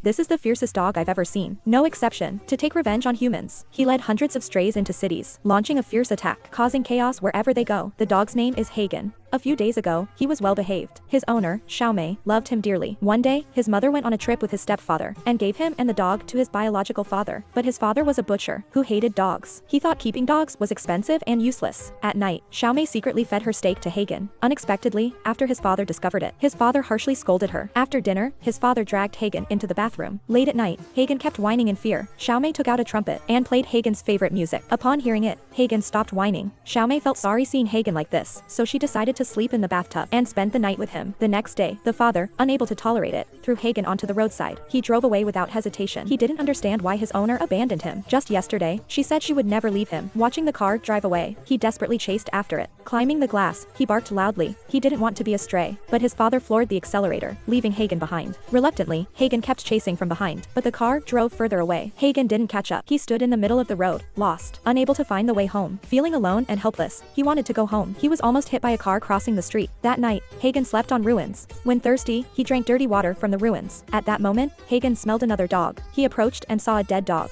This is the fiercest dog I've ever seen. No exception. To take revenge on humans, he led hundreds of strays into cities, launching a fierce attack, causing chaos wherever they go. The dog's name is Hagen. A few days ago, he was well behaved. His owner, Xiaomei, loved him dearly. One day, his mother went on a trip with his stepfather and gave him and the dog to his biological father. But his father was a butcher who hated dogs. He thought keeping dogs was expensive and useless. At night, Xiaomei secretly fed her steak to Hagen. Unexpectedly, after his father discovered it, his father harshly scolded her. After dinner, his father dragged Hagen into the bathroom. Late at night, Hagen kept whining in fear. Xiaomei took out a trumpet and played Hagen's favorite music. Upon hearing it, Hagen stopped whining. Xiaomei felt sorry seeing Hagen like this, so she decided to sleep in the bathtub and spend the night with him. The next day, the father, unable to tolerate it, threw Hagen onto the roadside. He drove away without hesitation. He didn't understand why his owner abandoned him. Just yesterday, she said she would never leave him. Watching the car drive away, he desperately chased after it. Climbing the glass, he barked loudly. He didn't want to be a stray, but his father floored the accelerator, leaving Hagen behind. Reluctantly, Hagen kept chasing from behind, but the car drove further away. Hagen didn't catch up. He stood in the middle of the road, lost, unable to find the way home. Feeling alone and helpless, he wanted to go home. He was almost hit by a car crossing the street. That night, Hagen slept on ruins. When thirsty, he drank dirty water from the ruins. At that moment, Hagen smelled another dog. He approached and saw a dead dog.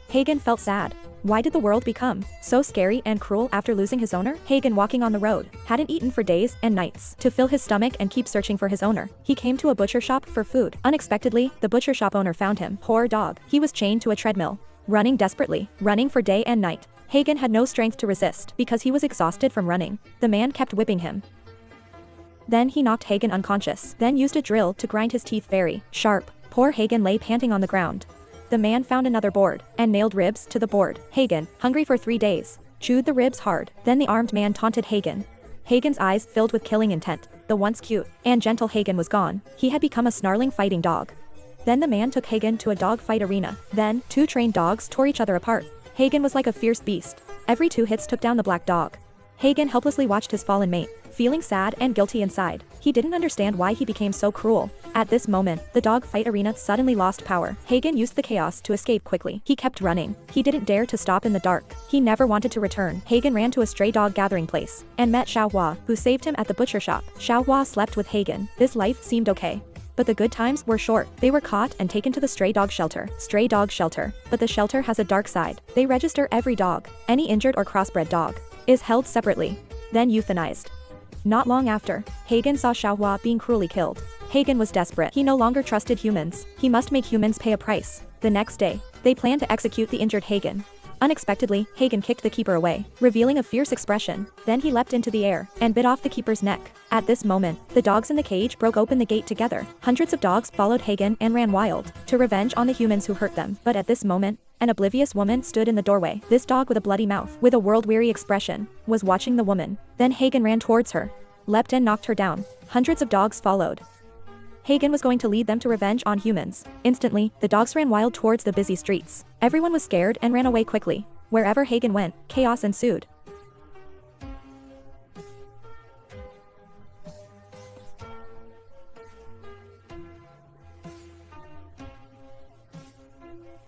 Hagen felt sad. Why did the world become so scary and cruel after losing his owner? Hagen, walking on the road, hadn't eaten for days and nights. To fill his stomach and keep searching for his owner, he came to a butcher shop for food. Unexpectedly, the butcher shop owner found him. Poor dog. He was chained to a treadmill, running desperately, running for day and night. Hagen had no strength to resist because he was exhausted from running. The man kept whipping him. Then he knocked Hagen unconscious, then used a drill to grind his teeth very sharp. Poor Hagen lay panting on the ground. The man found another board and nailed ribs to the board. Hagen, hungry for 3 days, chewed the ribs hard. Then the armed man taunted Hagen. Hagen's eyes filled with killing intent. The once cute and gentle Hagen was gone. He had become a snarling fighting dog. Then the man took Hagen to a dog fight arena. Then, 2 trained dogs tore each other apart. Hagen was like a fierce beast. Every 2 hits took down the black dog. Hagen helplessly watched his fallen mate, feeling sad and guilty inside. He didn't understand why he became so cruel. At this moment, the dog fight arena suddenly lost power. Hagen used the chaos to escape quickly. He kept running. He didn't dare to stop in the dark. He never wanted to return. Hagen ran to a stray dog gathering place and met Xiaohua, who saved him at the butcher shop. Xiaohua slept with Hagen. This life seemed okay. But the good times were short. They were caught and taken to the stray dog shelter. Stray dog shelter. But the shelter has a dark side. They register every dog. Any injured or crossbred dog is held separately, then euthanized. Not long after, Hagen saw Xiaohua being cruelly killed. Hagen was desperate. He no longer trusted humans. He must make humans pay a price. The next day, they planned to execute the injured Hagen. Unexpectedly, Hagen kicked the keeper away, revealing a fierce expression. Then he leapt into the air and bit off the keeper's neck. At this moment, the dogs in the cage broke open the gate together. Hundreds of dogs followed Hagen and ran wild, to revenge on the humans who hurt them. But at this moment, an oblivious woman stood in the doorway. This dog with a bloody mouth, with a world-weary expression, was watching the woman. Then Hagen ran towards her, leapt and knocked her down. Hundreds of dogs followed. Hagen was going to lead them to revenge on humans. Instantly, the dogs ran wild towards the busy streets. Everyone was scared and ran away quickly. Wherever Hagen went, chaos ensued.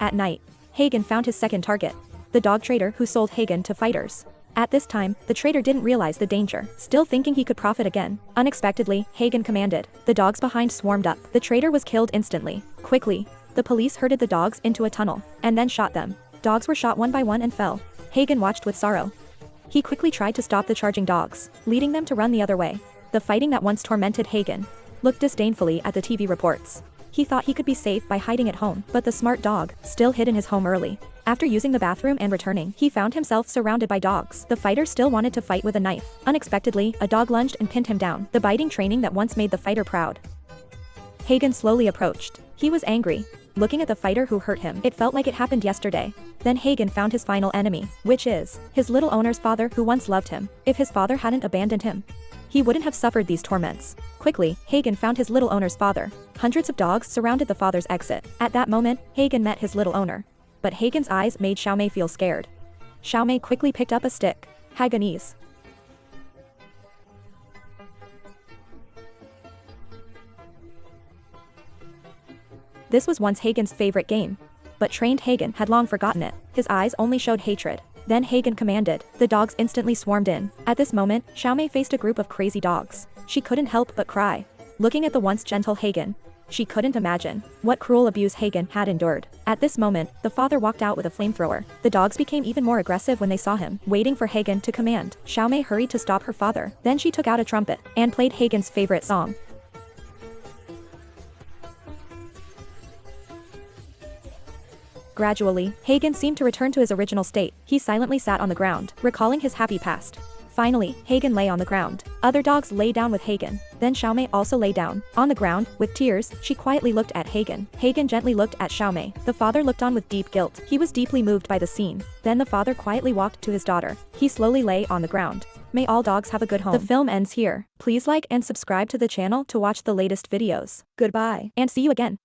At night, Hagen found his second target, the dog trader who sold Hagen to fighters. At this time, the trader didn't realize the danger, still thinking he could profit again. Unexpectedly, Hagen commanded. The dogs behind swarmed up. The trader was killed instantly. Quickly, the police herded the dogs into a tunnel, and then shot them. Dogs were shot one by one and fell. Hagen watched with sorrow. He quickly tried to stop the charging dogs, leading them to run the other way. The fighting that once tormented Hagen looked disdainfully at the TV reports. He thought he could be safe by hiding at home, but the smart dog still hid in his home early. After using the bathroom and returning, he found himself surrounded by dogs. The fighter still wanted to fight with a knife. Unexpectedly, a dog lunged and pinned him down, the biting training that once made the fighter proud. Hagen slowly approached. He was angry, looking at the fighter who hurt him. It felt like it happened yesterday. Then Hagen found his final enemy, which is his little owner's father who once loved him. If his father hadn't abandoned him, he wouldn't have suffered these torments. Quickly, Hagen found his little owner's father. Hundreds of dogs surrounded the father's exit. At that moment, Hagen met his little owner. But Hagen's eyes made Xiaomei feel scared. Xiaomei quickly picked up a stick. Hagenese. This was once Hagen's favorite game. But trained Hagen had long forgotten it. His eyes only showed hatred. Then Hagen commanded. The dogs instantly swarmed in. At this moment, Xiaomei faced a group of crazy dogs. She couldn't help but cry. Looking at the once gentle Hagen, She couldn't imagine what cruel abuse Hagen had endured. At this moment, the father walked out with a flamethrower. The dogs became even more aggressive when they saw him, waiting for Hagen to command. Xiaomei hurried to stop her father. Then she took out a trumpet and played Hagen's favorite song. Gradually, Hagen seemed to return to his original state. He silently sat on the ground, recalling his happy past. Finally, Hagen lay on the ground. Other dogs lay down with Hagen. Then Xiaomei also lay down. On the ground, with tears, she quietly looked at Hagen. Hagen gently looked at Xiaomei. The father looked on with deep guilt. He was deeply moved by the scene. Then the father quietly walked to his daughter. He slowly lay on the ground. May all dogs have a good home. The film ends here. Please like and subscribe to the channel to watch the latest videos. Goodbye, and see you again.